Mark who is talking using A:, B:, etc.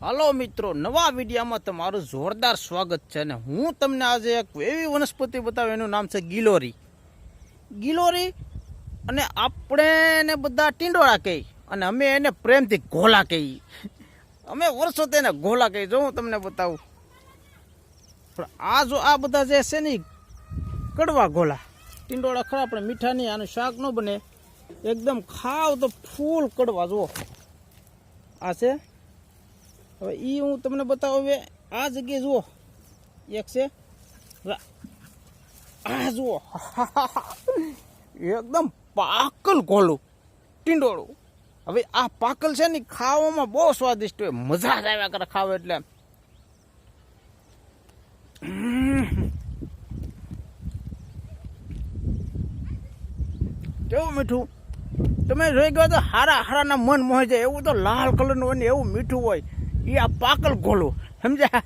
A: હાલો મિત્રો, નવા વિડીયોમાં તમારું જોરદાર સ્વાગત છે ને હું તમને આજે એક એવી વનસ્પતિ બતાવું, એનું નામ છે ગિલોરી. ગિલોરી અને આપણે એને બધા ટીંડોળા કહી અને અમે એને પ્રેમથી ઘોલા કહીએ. અમે વર્ષો તેને ઘોલા કહીએ. જો હું તમને બતાવું, પણ આ બધા જે છે ને કડવા ઘોલા ટીંડોળા ખરા, આપણે મીઠા નહીં, આનું શાક ન બને, એકદમ ખાવ તો ફૂલ કડવા. જુઓ આ છે. હવે એ હું તમને બતાવું. હવે આ જગ્યાએ જુઓ, એક છે આ જુઓ એકદમ પાકલ ઘોલું ટીંડોળું. હવે આ પાકલ છે ને ખાવામાં બહુ સ્વાદિષ્ટ હોય, મજા જ આવ્યા કરે ખાવ એટલે. કેવું મીઠું! તમે જોઈ ગયો તો હારા હારાના મન મોહી જાય એવું. તો લાલ કલરનું હોય ને એવું મીઠું હોય. એ આ પાકલ ઘોલું, સમજ્યા?